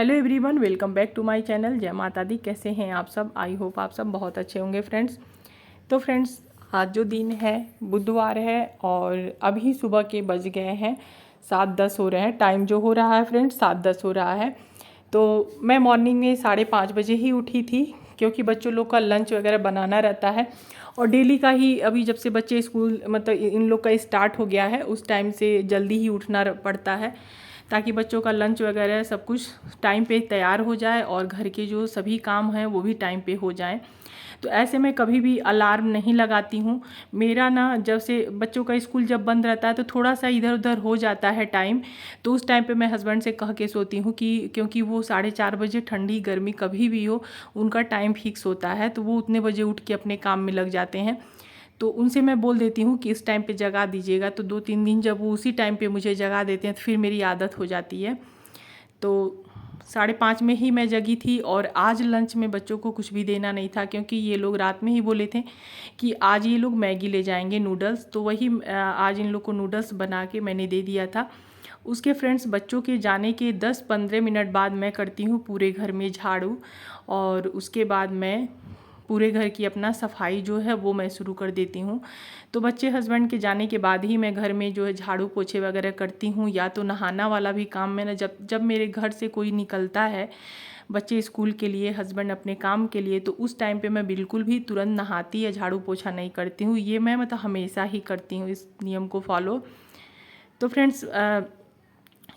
Hello everyone, welcome back to my channel. जय माता दी। कैसे हैं आप सब? आई होप आप सब बहुत अच्छे होंगे फ्रेंड्स। तो फ्रेंड्स, आज जो दिन है बुधवार है और अभी सुबह के बज गए हैं 7:10 हो रहे हैं। टाइम जो हो रहा है फ्रेंड्स 7:10 हो रहा है। तो मैं मॉर्निंग में 5:30 बजे ही उठी थी, क्योंकि बच्चों लोग का लंच वगैरह बनाना रहता है और डेली का ही अभी जब से बच्चे स्कूल मतलब इन लोग का स्टार्ट हो गया है उस टाइम से जल्दी ही उठना पड़ता है, ताकि बच्चों का लंच वगैरह सब कुछ टाइम पे तैयार हो जाए और घर के जो सभी काम हैं वो भी टाइम पे हो जाएं। तो ऐसे में कभी भी अलार्म नहीं लगाती हूँ। मेरा ना जब से बच्चों का स्कूल जब बंद रहता है तो थोड़ा सा इधर उधर हो जाता है टाइम, तो उस टाइम पे मैं हस्बैंड से कह के सोती हूँ कि क्योंकि वो 4:30 बजे ठंडी गर्मी कभी भी हो उनका टाइम फिक्स होता है, तो वो उतने बजे उठ के अपने काम में लग जाते हैं। तो उनसे मैं बोल देती हूँ कि इस टाइम पे जगा दीजिएगा, तो 2-3 दिन जब वो उसी टाइम पे मुझे जगा देते हैं तो फिर मेरी आदत हो जाती है। तो 5:30 में ही मैं जगी थी और आज लंच में बच्चों को कुछ भी देना नहीं था, क्योंकि ये लोग रात में ही बोले थे कि आज ये लोग मैगी ले जाएंगे, नूडल्स। तो वही आज इन लोग को नूडल्स बना के मैंने दे दिया था। उसके फ्रेंड्स बच्चों के जाने के 10-15 मिनट बाद मैं करती हूँ पूरे घर में झाड़ू, और उसके बाद मैं पूरे घर की अपना सफाई जो है वो मैं शुरू कर देती हूँ। तो बच्चे हस्बैंड के जाने के बाद ही मैं घर में जो है झाड़ू पोछे वगैरह करती हूँ, या तो नहाना वाला भी काम मैंने जब मेरे घर से कोई निकलता है बच्चे स्कूल के लिए, हस्बैंड अपने काम के लिए, तो उस टाइम पे मैं बिल्कुल भी तुरंत नहाती या झाड़ू पोछा नहीं करती हूँ। ये मैं मतलब हमेशा ही करती हूँ इस नियम को फॉलो। तो फ्रेंड्स,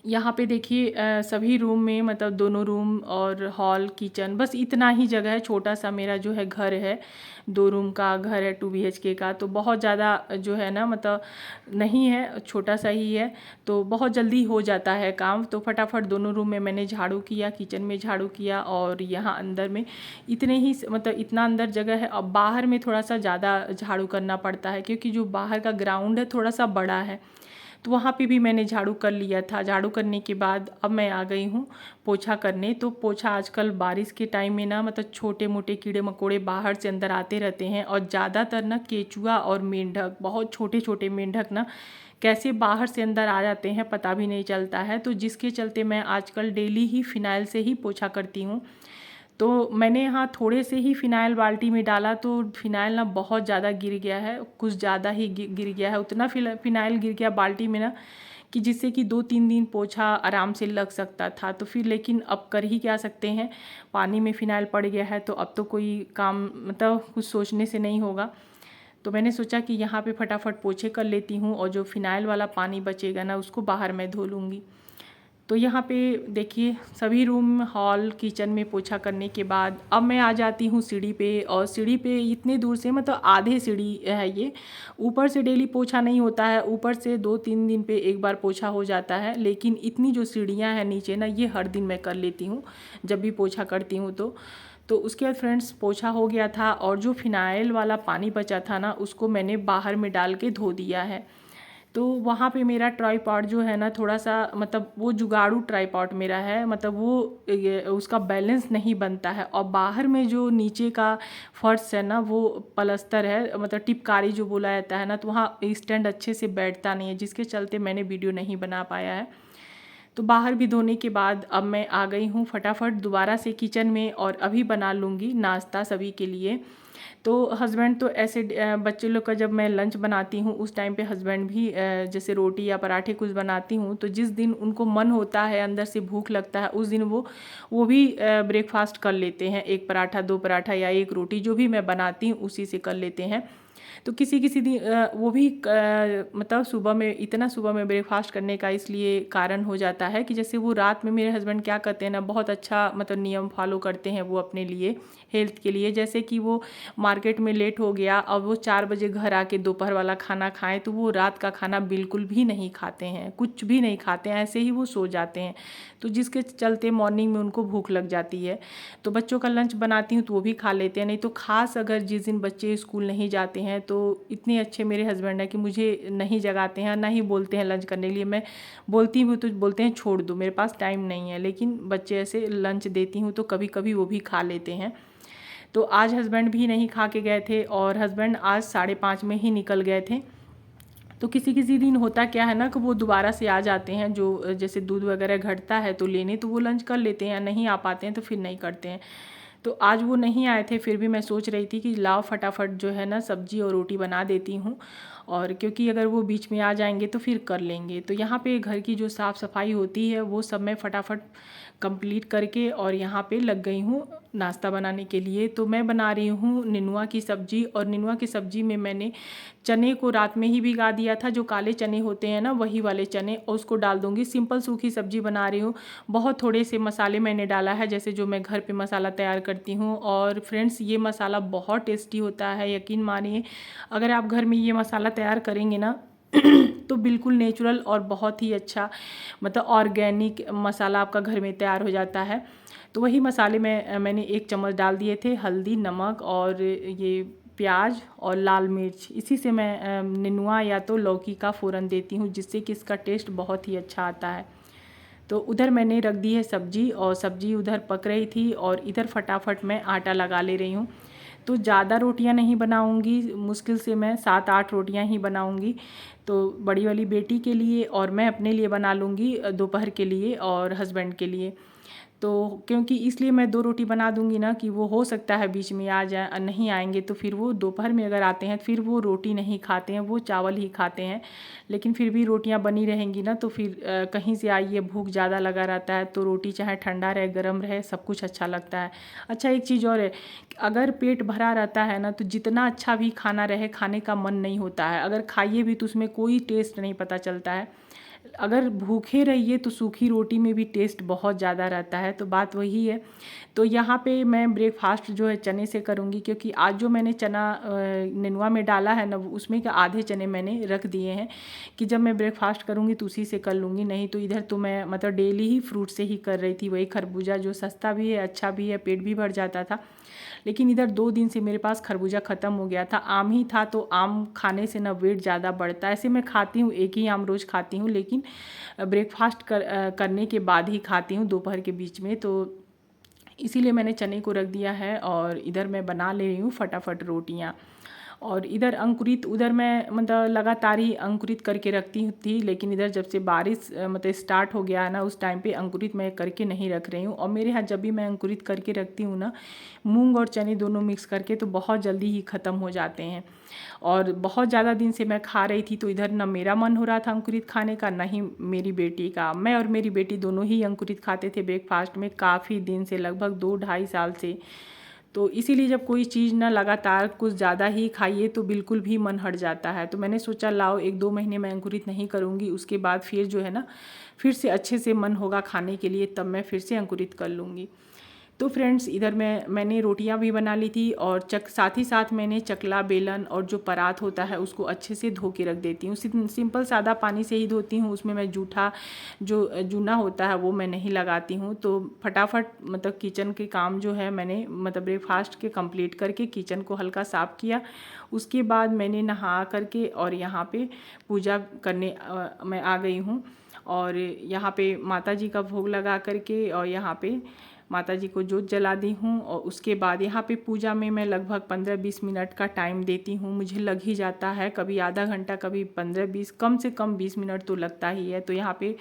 यहाँ पे देखिए सभी रूम में मतलब दोनों रूम और हॉल किचन बस इतना ही जगह है। छोटा सा मेरा जो है घर है, 2 रूम का घर है 2 BHK का, तो बहुत ज़्यादा जो है ना मतलब नहीं है, छोटा सा ही है, तो बहुत जल्दी हो जाता है काम। तो फटाफट दोनों रूम में मैंने झाड़ू किया, किचन में झाड़ू किया, और यहाँ अंदर में इतने ही मतलब इतना अंदर जगह है। अब बाहर में थोड़ा सा ज़्यादा झाड़ू करना पड़ता है, क्योंकि जो बाहर का ग्राउंड है थोड़ा सा बड़ा है, तो वहाँ पे भी मैंने झाड़ू कर लिया था। झाड़ू करने के बाद अब मैं आ गई हूँ पोछा करने। तो पोछा आजकल बारिश के टाइम में ना मतलब छोटे मोटे कीड़े मकोड़े बाहर से अंदर आते रहते हैं, और ज़्यादातर ना केचुआ और मेंढक, बहुत छोटे छोटे मेंढक ना कैसे बाहर से अंदर आ जाते हैं पता भी नहीं चलता है। तो जिसके चलते मैं आजकल डेली ही फ़िनाइल से ही पोछा करती हूँ। तो मैंने यहाँ थोड़े से ही फ़िनाइल बाल्टी में डाला, तो फ़िनाइल ना बहुत ज़्यादा गिर गया है, कुछ ज़्यादा ही गिर गया है। उतना फ़िनाइल गिर गया बाल्टी में ना कि जिससे कि 2-3 दिन पोछा आराम से लग सकता था। तो फिर लेकिन अब कर ही क्या सकते हैं, पानी में फ़िनाइल पड़ गया है तो अब तो कोई काम मतलब कुछ सोचने से नहीं होगा। तो मैंने सोचा कि यहाँ पे फटाफट पोछे कर लेती हूँ, और जो फ़िनाइल वाला पानी बचेगा ना उसको बाहर मैं धो लूँगी। तो यहाँ पे देखिए सभी रूम हॉल किचन में पोछा करने के बाद अब मैं आ जाती हूँ सीढ़ी पे, और सीढ़ी पे इतने दूर से मतलब आधे सीढ़ी है ये, ऊपर से डेली पोछा नहीं होता है, ऊपर से 2-3 दिन पे एक बार पोछा हो जाता है, लेकिन इतनी जो सीढ़ियाँ हैं नीचे ना ये हर दिन मैं कर लेती हूँ जब भी पोछा करती हूँ। तो उसके बाद फ्रेंड्स पोछा हो गया था, और जो फिनाइल वाला पानी बचा था ना उसको मैंने बाहर में डाल के धो दिया है। तो वहाँ पे मेरा ट्राईपॉड जो है ना थोड़ा सा मतलब वो जुगाड़ू ट्राईपॉड मेरा है, मतलब वो उसका बैलेंस नहीं बनता है, और बाहर में जो नीचे का फर्श है ना वो पलस्तर है, मतलब टिपकारी जो बोला जाता है ना, तो वहाँ स्टैंड अच्छे से बैठता नहीं है, जिसके चलते मैंने वीडियो नहीं बना पाया है। तो बाहर भी धोने के बाद अब मैं आ गई हूँ फटाफट दोबारा से किचन में, और अभी बना लूँगी नाश्ता सभी के लिए। तो हस्बैंड तो ऐसे बच्चे लोग का जब मैं लंच बनाती हूँ उस टाइम पे हस्बैंड भी जैसे रोटी या पराठे कुछ बनाती हूँ, तो जिस दिन उनको मन होता है अंदर से भूख लगता है उस दिन वो भी ब्रेकफास्ट कर लेते हैं, 1 पराठा 2 पराठा या 1 रोटी जो भी मैं बनाती हूँ उसी से कर लेते हैं। तो किसी किसी दिन वो भी मतलब सुबह में ब्रेकफास्ट करने का इसलिए कारण हो जाता है कि जैसे वो रात में मेरे हस्बैंड क्या करते हैं ना, बहुत अच्छा मतलब नियम फॉलो करते हैं वो अपने लिए, हेल्थ के लिए। जैसे कि वो मार्केट में लेट हो गया और वो 4 बजे घर आके दोपहर वाला खाना खाएं, तो वो रात का खाना बिल्कुल भी नहीं खाते हैं, कुछ भी नहीं खाते हैं, ऐसे ही वो सो जाते हैं। तो जिसके चलते मॉर्निंग में उनको भूख लग जाती है। तो बच्चों का लंच बनाती हूँ तो वो भी खा लेते हैं। नहीं तो खास अगर जिस दिन बच्चे स्कूल नहीं जाते हैं तो इतने अच्छे मेरे हस्बैंड हैं कि मुझे नहीं जगाते हैं, ना ही बोलते हैं लंच करने के लिए। मैं बोलती हूँ तो बोलते हैं छोड़ दो, मेरे पास टाइम नहीं है, लेकिन बच्चे ऐसे लंच देती हूँ तो कभी कभी वो भी खा लेते हैं। तो आज हस्बैंड भी नहीं खा के गए थे, और हस्बैंड आज 5:30 में ही निकल गए थे। तो किसी किसी दिन होता क्या है ना कि वो दोबारा से आ जाते हैं, जो जैसे दूध वगैरह घटता है तो लेने, तो वो लंच कर लेते हैं, नहीं आ पाते हैं तो फिर नहीं करते हैं। तो आज वो नहीं आए थे, फिर भी मैं सोच रही थी कि लाओ फटाफट जो है ना सब्जी और रोटी बना देती हूँ, और क्योंकि अगर वो बीच में आ जाएंगे तो फिर कर लेंगे। तो यहाँ पे घर की जो साफ़ सफाई होती है वो सब मैं फटाफट कंप्लीट करके और यहाँ पे लग गई हूँ नाश्ता बनाने के लिए। तो मैं बना रही हूँ नेनुआ की सब्ज़ी, और नेनुआ की सब्ज़ी में मैंने चने को रात में ही भिगा दिया था, जो काले चने होते हैं ना वही वाले चने, और उसको डाल दूँगी। सिंपल सूखी सब्ज़ी बना रही हूँ। बहुत थोड़े से मसाले मैंने डाला है, जैसे जो मैं घर पे मसाला तैयार करती हूँ। और फ्रेंड्स ये मसाला बहुत टेस्टी होता है, यकीन मानिए अगर आप घर में ये मसाला तैयार करेंगे ना तो बिल्कुल नेचुरल और बहुत ही अच्छा, मतलब ऑर्गेनिक मसाला आपका घर में तैयार हो जाता है। तो वही मसाले में मैंने 1 चम्मच डाल दिए थे, हल्दी, नमक और ये प्याज और लाल मिर्च। इसी से मैं नेनुआ या तो लौकी का फ़ोरन देती हूँ, जिससे कि इसका टेस्ट बहुत ही अच्छा आता है। तो उधर मैंने रख दी है सब्ज़ी, और सब्ज़ी उधर पक रही थी, और इधर फटाफट मैं आटा लगा ले रही हूँ। तो ज़्यादा रोटियां नहीं बनाऊंगी, मुश्किल से मैं 7-8 रोटियां ही बनाऊंगी। तो बड़ी वाली बेटी के लिए और मैं अपने लिए बना लूँगी दोपहर के लिए और हस्बैंड के लिए। तो क्योंकि इसलिए मैं 2 रोटी बना दूंगी ना कि वो हो सकता है बीच में आ जाए, नहीं आएंगे तो फिर वो दोपहर में अगर आते हैं फिर वो रोटी नहीं खाते हैं, वो चावल ही खाते हैं। लेकिन फिर भी रोटियां बनी रहेंगी ना, तो फिर कहीं से आइए भूख ज़्यादा लगा रहता है, तो रोटी चाहे ठंडा रहे गर्म रहे सब कुछ अच्छा लगता है। अच्छा एक चीज़ और है, अगर पेट भरा रहता है ना तो जितना अच्छा भी खाना रहे खाने का मन नहीं होता है, अगर खाइए भी तो उसमें कोई टेस्ट नहीं पता चलता है। अगर भूखे रहिए तो सूखी रोटी में भी टेस्ट बहुत ज़्यादा रहता है, तो बात वही है। तो यहाँ पे मैं ब्रेकफास्ट जो है चने से करूँगी, क्योंकि आज जो मैंने चना नेनुआ में डाला है ना उसमें के आधे चने मैंने रख दिए हैं कि जब मैं ब्रेकफास्ट करूँगी तो उसी से कर लूँगी। नहीं तो इधर तो मैं मतलब डेली ही फ्रूट से ही कर रही थी, वही खरबूजा जो सस्ता भी है, अच्छा भी है, पेट भी भर जाता था। लेकिन इधर 2 दिन से मेरे पास खरबूजा ख़त्म हो गया था, आम ही था, तो आम खाने से ना वेट ज़्यादा बढ़ता है। ऐसे मैं खाती हूँ, एक ही आम रोज़ खाती हूँ, लेकिन ब्रेकफास्ट करने के बाद ही खाती हूँ दोपहर के बीच में। तो इसीलिए मैंने चने को रख दिया है, और इधर मैं बना ले रही हूँ फटाफट रोटियाँ। और इधर अंकुरित, उधर मैं मतलब लगातार ही अंकुरित करके रखती थी, लेकिन इधर जब से बारिश मतलब स्टार्ट हो गया है ना उस टाइम पे अंकुरित मैं करके नहीं रख रही हूँ। और मेरे यहाँ जब भी मैं अंकुरित करके रखती हूँ ना, मूंग और चने दोनों मिक्स करके, तो बहुत जल्दी ही ख़त्म हो जाते हैं। और बहुत ज़्यादा दिन से मैं खा रही थी, तो इधर ना मेरा मन हो रहा था अंकुरित खाने का, ना ही मेरी बेटी का। मैं और मेरी बेटी दोनों ही अंकुरित खाते थे ब्रेकफास्ट में काफ़ी दिन से, लगभग 2-2.5 साल से। तो इसीलिए जब कोई चीज़ ना लगातार कुछ ज़्यादा ही खाइए तो बिल्कुल भी मन हट जाता है। तो मैंने सोचा लाओ 1-2 महीने मैं अंकुरित नहीं करूँगी, उसके बाद फिर जो है ना फिर से अच्छे से मन होगा खाने के लिए, तब मैं फिर से अंकुरित कर लूँगी। तो फ्रेंड्स इधर मैंने रोटियां भी बना ली थी, और साथ ही साथ मैंने चकला, बेलन और जो परात होता है उसको अच्छे से धो के रख देती हूँ। सिंपल सादा पानी से ही धोती हूँ, उसमें मैं जूठा जो जूना होता है वो मैं नहीं लगाती हूँ। तो फटाफट मतलब किचन के काम जो है मैंने मतलब ब्रेकफास्ट के कंप्लीट करके किचन को हल्का साफ़ किया। उसके बाद मैंने नहा करके और यहाँ पे पूजा करने मैं आ गई हूँ, और यहाँ पे माता जी का भोग लगा करके और यहाँ पे माता जी को जोत जला दी हूँ। और उसके बाद यहाँ पे पूजा में मैं लगभग 15-20 मिनट का टाइम देती हूँ, मुझे लग ही जाता है, कभी आधा घंटा, कभी 15-20, कम से कम 20 मिनट तो लगता ही है। तो यहाँ पे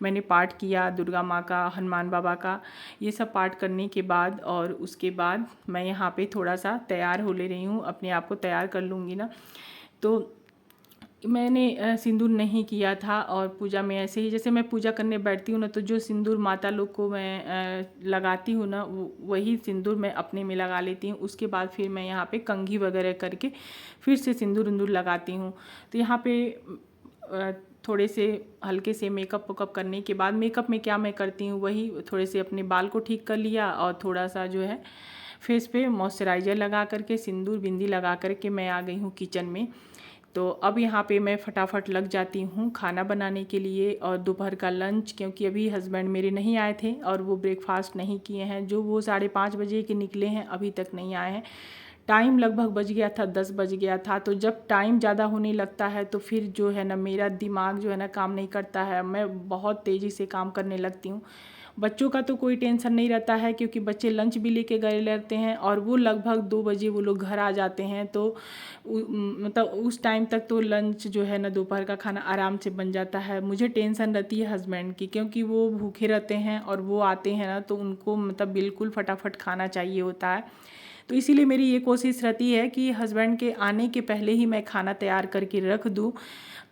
मैंने पाठ किया दुर्गा माँ का, हनुमान बाबा का, ये सब पाठ करने के बाद, और उसके बाद मैं यहाँ पे थोड़ा सा तैयार हो ले रही हूँ, अपने आप को तैयार कर लूँगी ना। तो मैंने सिंदूर नहीं किया था, और पूजा में ऐसे ही जैसे मैं पूजा करने बैठती हूँ ना, तो जो सिंदूर माता लोग को मैं लगाती हूँ ना, वही सिंदूर मैं अपने में लगा लेती हूँ। उसके बाद फिर मैं यहाँ पे कंघी वगैरह करके फिर से सिंदूर उंदूर लगाती हूँ। तो यहाँ पे थोड़े से हल्के से मेकअप वेकअप करने के बाद, मेकअप में क्या मैं करती हूँ वही थोड़े से अपने बाल को ठीक कर लिया, और थोड़ा सा जो है फेस पे मॉइस्चराइज़र लगा करके, सिंदूर बिंदी लगा करके मैं आ गई हूँ किचन में। तो अब यहाँ पे मैं फटाफट लग जाती हूँ खाना बनाने के लिए, और दोपहर का लंच, क्योंकि अभी हस्बैंड मेरे नहीं आए थे और वो ब्रेकफास्ट नहीं किए हैं, जो वो 5:30 बजे के निकले हैं अभी तक नहीं आए हैं। टाइम लगभग बज गया था, 10 बज गया था। तो जब टाइम ज़्यादा होने लगता है तो फिर जो है ना मेरा दिमाग जो है ना काम नहीं करता है, मैं बहुत तेज़ी से काम करने लगती हूँ। बच्चों का तो कोई टेंशन नहीं रहता है क्योंकि बच्चे लंच भी लेके गए रहते हैं और वो लगभग 2 बजे वो लोग घर आ जाते हैं। तो मतलब उस टाइम तक तो लंच जो है ना दोपहर का खाना आराम से बन जाता है। मुझे टेंशन रहती है हस्बैंड की, क्योंकि वो भूखे रहते हैं और वो आते हैं ना तो उनको मतलब बिल्कुल फटाफट खाना चाहिए होता है। तो इसीलिए मेरी ये कोशिश रहती है कि हस्बैंड के आने के पहले ही मैं खाना तैयार करके रख दूँ,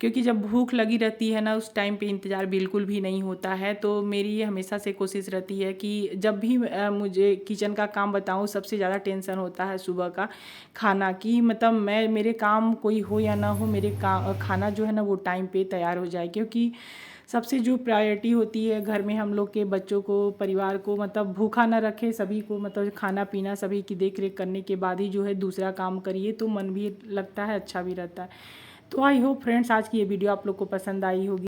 क्योंकि जब भूख लगी रहती है ना उस टाइम पे इंतज़ार बिल्कुल भी नहीं होता है। तो मेरी ये हमेशा से कोशिश रहती है कि जब भी मुझे किचन का काम बताऊँ, सबसे ज़्यादा टेंशन होता है सुबह का खाना की, मतलब मैं मेरे काम कोई हो या ना हो, मेरे खाना जो है ना वो टाइम पे तैयार हो जाए। क्योंकि सबसे जो प्रायोरिटी होती है घर में हम लोग के बच्चों को, परिवार को मतलब भूखा ना रखे, सभी को मतलब खाना पीना सभी की देख रेख करने के बाद ही जो है दूसरा काम करिए तो मन भी लगता है, अच्छा भी रहता है। तो आई होप फ्रेंड्स आज की ये वीडियो आप लोग को पसंद आई होगी।